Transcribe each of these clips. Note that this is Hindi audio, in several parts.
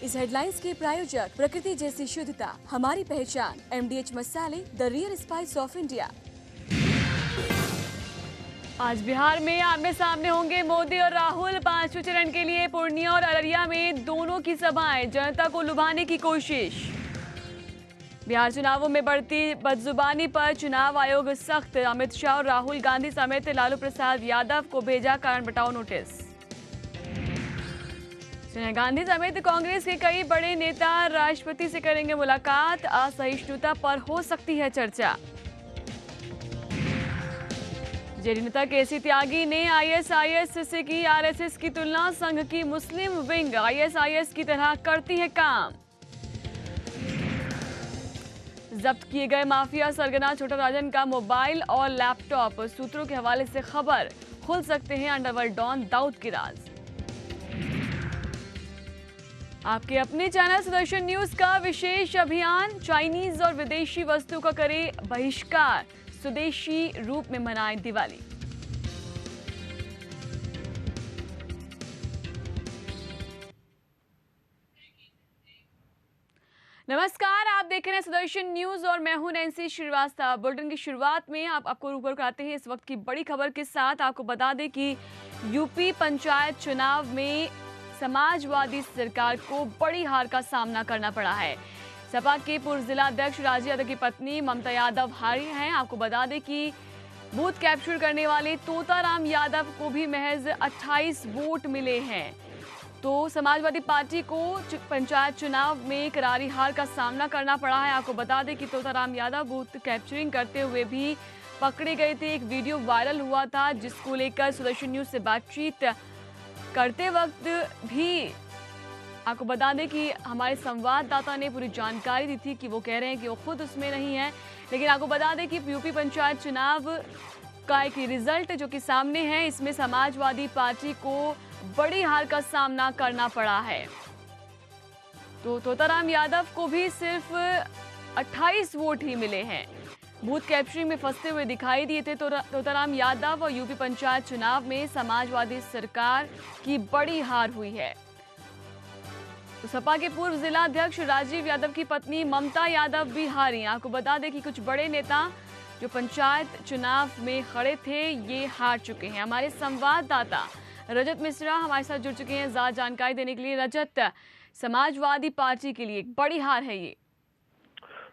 इस हेडलाइंस के प्रायोजक प्रकृति जैसी शुद्धता हमारी पहचान, MDH मसाले, the real spice of India. आज बिहार में आमने सामने होंगे मोदी और राहुल। 5वें चरण के लिए पूर्णिया और अररिया में दोनों की सभाएं, जनता को लुभाने की कोशिश। बिहार चुनावों में बढ़ती बदजुबानी पर चुनाव आयोग सख्त। अमित शाह और राहुल गांधी समेत लालू प्रसाद यादव को भेजा कारण बताओ नोटिस। सोनिया गांधी समेत कांग्रेस के कई बड़े नेता राष्ट्रपति से करेंगे मुलाकात। असहिष्णुता पर हो सकती है चर्चा। जेडी नेता केसी त्यागी ने ISIS से की RSS की तुलना। संघ की मुस्लिम विंग ISIS की तरह करती है काम। जब्त किए गए माफिया सरगना छोटा राजन का मोबाइल और लैपटॉप। सूत्रों के हवाले से खबर, खुल सकते हैं अंडरवर्ल्ड डॉन दाऊद के राज। आपके अपने चैनल सुदर्शन न्यूज का विशेष अभियान, चाइनीज और विदेशी वस्तु का करे बहिष्कार, स्वदेशी रूप में मनाएं दिवाली। नमस्कार, आप देख रहे हैं सुदर्शन न्यूज और मैं हूं नैन्सी श्रीवास्तव। बुलेटिन की शुरुआत में आपको रूबरू कराते हैं इस वक्त की बड़ी खबर के साथ। आपको बता दें कि यूपी पंचायत चुनाव में समाजवादी सरकार को बड़ी हार का सामना करना पड़ा है। सपा के पूर्व जिला अध्यक्ष राजीव यादव की पत्नी ममता यादव हारी हैं। आपको बता दें कि बूथ कैप्चर करने वाले तोताराम यादव को भी महज 28 वोट मिले हैं। तो समाजवादी पार्टी को पंचायत चुनाव में करारी हार का सामना करना पड़ा है। आपको बता दें कि तोताराम यादव बूथ कैप्चरिंग करते हुए भी पकड़े गए थे। एक वीडियो वायरल हुआ था जिसको लेकर सुदर्शन न्यूज से बातचीत करते वक्त भी आपको बता दें कि हमारे संवाददाता ने पूरी जानकारी दी थी कि वो कह रहे हैं कि वो खुद उसमें नहीं है। लेकिन आपको बता दें कि यूपी पंचायत चुनाव का एक रिजल्ट जो कि सामने है, इसमें समाजवादी पार्टी को बड़ी हार का सामना करना पड़ा है। तो तोताराम यादव को भी सिर्फ 28 वोट ही मिले हैं। बूथ कैप्चरिंग में फंसते हुए दिखाई दिए थे तोताराम यादव और यूपी पंचायत चुनाव में समाजवादी सरकार की बड़ी हार हुई है। तो सपा के पूर्व जिला अध्यक्ष राजीव यादव की पत्नी ममता यादव भी हारी। आपको बता दें कि कुछ बड़े नेता जो पंचायत चुनाव में खड़े थे ये हार चुके हैं। हमारे संवाददाता रजत मिश्रा हमारे साथ जुड़ चुके हैं ज्यादा जानकारी देने के लिए। रजत, समाजवादी पार्टी के लिए एक बड़ी हार है ये।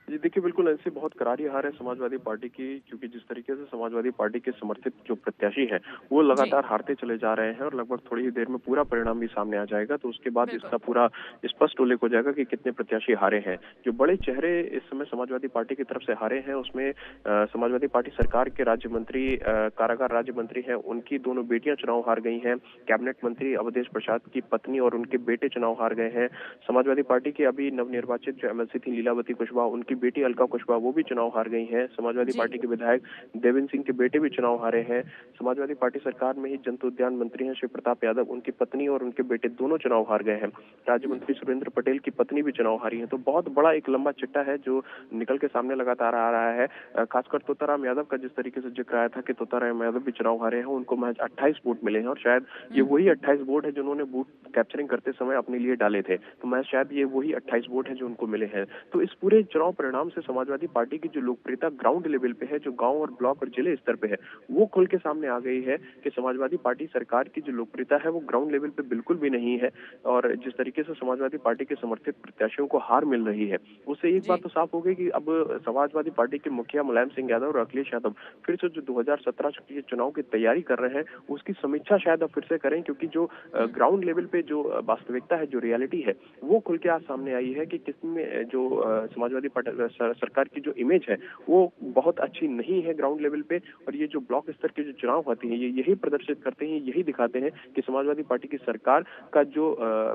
जी देखिए, बिल्कुल ऐसे बहुत करारी हार है समाजवादी पार्टी की, क्योंकि जिस तरीके से समाजवादी पार्टी के समर्थित जो प्रत्याशी हैं वो लगातार हारते चले जा रहे हैं और लगभग थोड़ी ही देर में पूरा परिणाम भी सामने आ जाएगा। तो उसके बाद इसका पूरा स्पष्ट उल्लेख हो जाएगा कि कितने प्रत्याशी हारे हैं। जो बड़े चेहरे इस समय समाजवादी पार्टी की तरफ से हारे हैं उसमें समाजवादी पार्टी सरकार के राज्य मंत्री, कारागार राज्य मंत्री हैं, उनकी दोनों बेटियां चुनाव हार गई हैं। कैबिनेट मंत्री अवधेश प्रसाद की पत्नी और उनके बेटे चुनाव हार गए हैं। समाजवादी पार्टी की अभी नवनिर्वाचित जो MLC थी लीलावती कुशवाहा, उनकी बेटी अलका कुशवाहा वो भी चुनाव हार गई हैं। समाजवादी पार्टी के विधायक देवेंद्र सिंह के बेटे भी चुनाव हारे हैं। समाजवादी पार्टी सरकार में ही जंतु उद्यान मंत्री हैं शिव प्रताप यादव, उनकी पत्नी और उनके बेटे दोनों चुनाव हार गए हैं। राज्य मंत्री सुरेंद्र पटेल की पत्नी भी चुनाव हारी है। तो बहुत बड़ा एक लंबा चिट्टा है जो निकल के सामने लगातार आ रहा है। खासकर तोताराम यादव का जिस तरीके से जिक्र आया था कि तोताराम यादव भी चुनाव हारे हैं, उनको महज 28 वोट मिले हैं और शायद ये वही 28 वोट है जिन्होंने बूथ कैप्चरिंग करते समय अपने लिए डाले थे। तो महज शायद ये वही 28 वोट है जो उनको मिले हैं। तो इस पूरे चुनाव परिणाम से समाजवादी पार्टी की जो लोकप्रियता ग्राउंड लेवल पे है, जो गांव और ब्लॉक और जिले स्तर पे है, वो खुल के सामने आ गई है कि समाजवादी पार्टी सरकार की जो लोकप्रियता है वो ग्राउंड लेवल पे बिल्कुल भी नहीं है। और जिस तरीके से समाजवादी पार्टी के समर्थित प्रत्याशियों को हार मिल रही है उससे एक बात तो साफ हो गई कि अब समाजवादी पार्टी के मुखिया मुलायम सिंह यादव और अखिलेश यादव फिर से जो 2017 के चुनाव की तैयारी कर रहे हैं उसकी समीक्षा शायद अब फिर से करें, क्योंकि जो ग्राउंड लेवल पे जो वास्तविकता है, जो रियलिटी है, वो खुल के आज सामने आई है कि किसमें जो समाजवादी पार्टी सरकार की जो इमेज है वो बहुत अच्छी नहीं है ग्राउंड लेवल पे। और ये जो ब्लॉक स्तर के जो चुनाव होते हैं ये यही प्रदर्शित करते हैं, यही दिखाते हैं कि समाजवादी पार्टी की सरकार का जो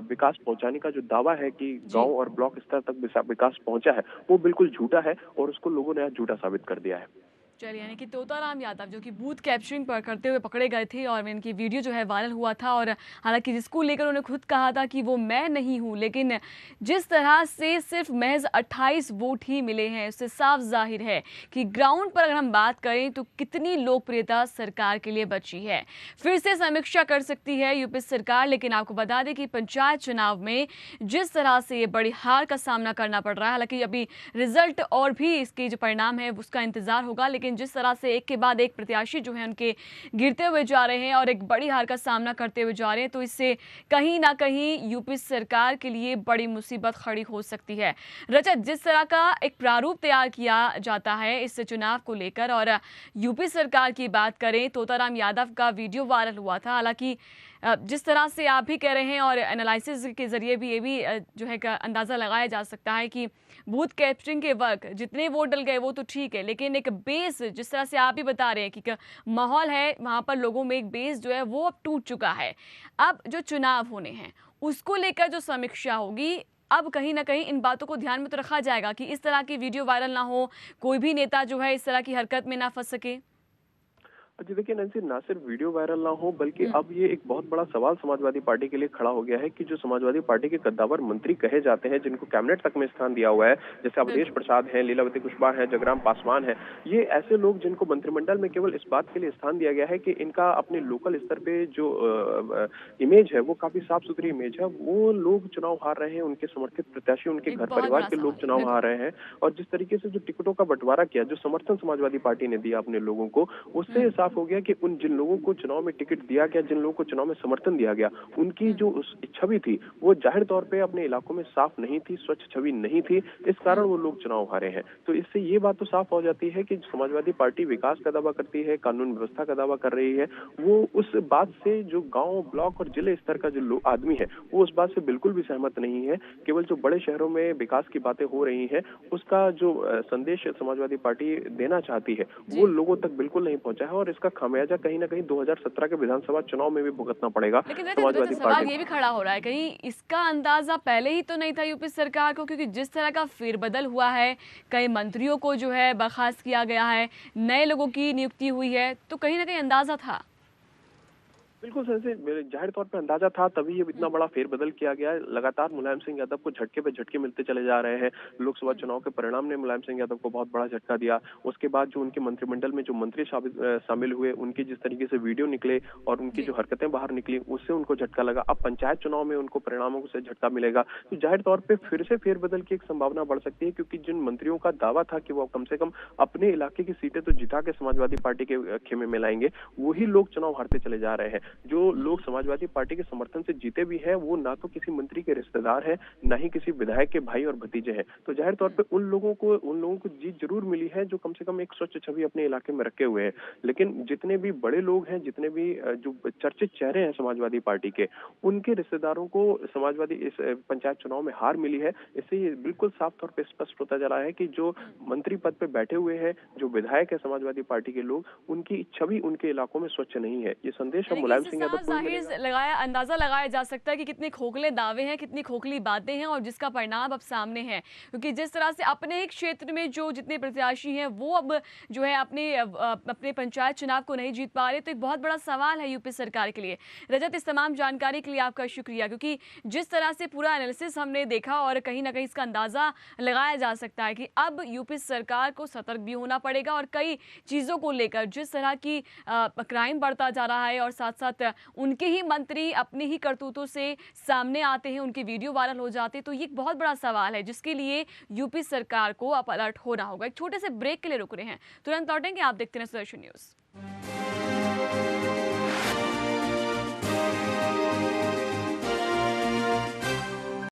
विकास पहुंचाने का जो दावा है कि गांव और ब्लॉक स्तर तक विकास पहुंचा है वो बिल्कुल झूठा है और उसको लोगों ने आज झूठा साबित कर दिया है। चलिए, यानी कि तोताराम यादव जो कि बूथ कैप्चरिंग पर करते हुए पकड़े गए थे और इनकी वीडियो जो है वायरल हुआ था, और हालांकि जिसको लेकर उन्होंने खुद कहा था कि वो मैं नहीं हूं, लेकिन जिस तरह से सिर्फ महज 28 वोट ही मिले हैं, उससे साफ जाहिर है कि ग्राउंड पर अगर हम बात करें तो कितनी लोकप्रियता सरकार के लिए बची है। फिर से समीक्षा कर सकती है यूपी सरकार, लेकिन आपको बता दें कि पंचायत चुनाव में जिस तरह से ये बड़ी हार का सामना करना पड़ रहा है, हालांकि अभी रिजल्ट और भी इसके जो परिणाम है उसका इंतजार होगा, लेकिन जिस तरह से एक के बाद एक प्रत्याशी जो है उनके गिरते हुए जा रहे हैं और एक बड़ी हार का सामना करते हुए जा रहे हैं, तो इससे कहीं ना कहीं यूपी सरकार के लिए बड़ी मुसीबत खड़ी हो सकती है। रजत, जिस तरह का एक प्रारूप तैयार किया जाता है इस चुनाव को लेकर, और यूपी सरकार की बात करें, तोताराम यादव का वीडियो वायरल हुआ था, हालांकि जिस तरह से आप भी कह रहे हैं और एनालिसिस के जरिए भी ये भी जो है अंदाज़ा लगाया जा सकता है कि बूथ कैप्चरिंग के वक्त जितने वोट डल गए वो तो ठीक है, लेकिन एक बेस, जिस तरह से आप भी बता रहे हैं कि माहौल है वहाँ पर, लोगों में एक बेस जो है वो अब टूट चुका है। अब जो चुनाव होने हैं उसको लेकर जो समीक्षा होगी, अब कहीं ना कहीं इन बातों को ध्यान में तो रखा जाएगा कि इस तरह की वीडियो वायरल ना हो, कोई भी नेता जो है इस तरह की हरकत में ना फंस सके। जी देखिए नैन्सी, ना सिर्फ वीडियो वायरल ना हो बल्कि अब ये एक बहुत बड़ा सवाल समाजवादी पार्टी के लिए खड़ा हो गया है कि जो समाजवादी पार्टी के कद्दावर मंत्री कहे जाते हैं, जिनको कैबिनेट तक में स्थान दिया हुआ है, जैसे अवधेश प्रसाद है, लीलावती कुशवाहा है, जगराम पासवान है, ये ऐसे लोग जिनको मंत्रिमंडल में केवल इस बात के लिए स्थान दिया गया है कि इनका अपने लोकल स्तर पे जो इमेज है वो काफी साफ सुथरी इमेज है, वो लोग चुनाव हार रहे हैं, उनके समर्थित प्रत्याशी, उनके घर परिवार के लोग चुनाव हार रहे हैं। और जिस तरीके से जो टिकटों का बंटवारा किया, जो समर्थन समाजवादी पार्टी ने दिया अपने लोगों को, उससे साफ हो गया कि उन जिन लोगों को चुनाव में टिकट दिया गया, जिन लोगों को चुनाव में समर्थन दिया गया, उनकी जो छवि थी वो जाहिर तौर पे अपने इलाकों में साफ नहीं थी, स्वच्छ छवि नहीं थी, इस कारण वो लोग चुनाव हारे हैं। तो इससे ये बात तो साफ हो जाती है कि समाजवादी पार्टी विकास का दावा करती है, कानून व्यवस्था का दावा कर रही है, वो उस बात से जो गांव, ब्लॉक और जिले स्तर का जो आदमी है वो उस बात से बिल्कुल भी सहमत नहीं है। केवल जो बड़े शहरों में विकास की बातें हो रही हैं, उसका जो संदेश समाजवादी पार्टी देना चाहती है वो लोगों तक बिल्कुल नहीं पहुंचा है, और इसका खामियाजा कहीं ना कहीं 2017 के विधानसभा चुनाव में भी भुगतना पड़ेगा समाजवादी सवाल ये भी खड़ा हो रहा है, कहीं इसका अंदाजा पहले ही तो नहीं था यूपी सरकार को, क्योंकि जिस तरह का फेरबदल हुआ है, कई मंत्रियों को जो है बर्खास्त किया गया है, नए लोगों की नियुक्ति हुई है, तो कहीं ना कहीं अंदाजा था। बिल्कुल सर, जाहिर तौर पे अंदाजा था, तभी ये इतना बड़ा फेरबदल किया गया है। लगातार मुलायम सिंह यादव को झटके पे झटके मिलते चले जा रहे हैं। लोकसभा चुनाव के परिणाम ने मुलायम सिंह यादव को बहुत बड़ा झटका दिया। उसके बाद जो उनके मंत्रिमंडल में जो मंत्री शामिल हुए, उनकी जिस तरीके से वीडियो निकले और उनकी जो हरकतें बाहर निकली, उससे उनको झटका लगा। अब पंचायत चुनाव में उनको परिणामों से झटका मिलेगा, तो जाहिर तौर पर फिर से फेरबदल की एक संभावना बढ़ सकती है, क्योंकि जिन मंत्रियों का दावा था कि वो कम से कम अपने इलाके की सीटें तो जिता के समाजवादी पार्टी के खेमे में लाएंगे, वही लोग चुनाव हारते चले जा रहे हैं। जो लोग समाजवादी पार्टी के समर्थन से जीते भी हैं, वो ना तो किसी मंत्री के रिश्तेदार हैं, ना ही किसी विधायक के भाई और भतीजे हैं। तो जाहिर तौर पे उन लोगों को जीत जरूर मिली है जो कम से कम एक स्वच्छ छवि अपने इलाके में रखे हुए हैं। लेकिन जितने भी बड़े लोग हैं, जितने भी जो चर्चित चेहरे हैं समाजवादी पार्टी के, उनके रिश्तेदारों को समाजवादी इस पंचायत चुनाव में हार मिली है। इससे ये बिल्कुल साफ तौर पर स्पष्ट होता जा रहा है कि जो मंत्री पद पे बैठे हुए हैं, जो विधायक है समाजवादी पार्टी के लोग, उनकी छवि उनके इलाकों में स्वच्छ नहीं है। ये संदेश मुलायम सिंह यादव अंदाजा लगाया जा सकता है कि कितने खोखले दावे हैं, कितनी खोखली बातें हैं और जिसका परिणाम अब सामने है, क्योंकि जिस तरह से अपने ही क्षेत्र में जो जितने प्रत्याशी हैं वो अब जो है अपने पंचायत चुनाव को नहीं जीत पा रहे, तो एक बहुत बड़ा सवाल है यूपी सरकार के लिए। रजत, इस तमाम जानकारी के लिए आपका शुक्रिया, क्योंकि जिस तरह से पूरा एनालिसिस हमने देखा और कहीं ना कहीं इसका अंदाजा लगाया जा सकता है कि अब यूपी सरकार को सतर्क भी होना पड़ेगा और कई चीज़ों को लेकर, जिस तरह की क्राइम बढ़ता जा रहा है और साथ साथ उनके ही मंत्री अपने ही करतूतों से सामने आते हैं, उनकी वीडियो वायरल हो जाती है, तो ये एक बहुत बड़ा सवाल है जिसके लिए यूपी सरकार को अब अलर्ट होना होगा। एक छोटे से ब्रेक के लिए रुक रहे हैं, तुरंत लौटेंगे। आप देखते हैं सुदर्शन न्यूज़।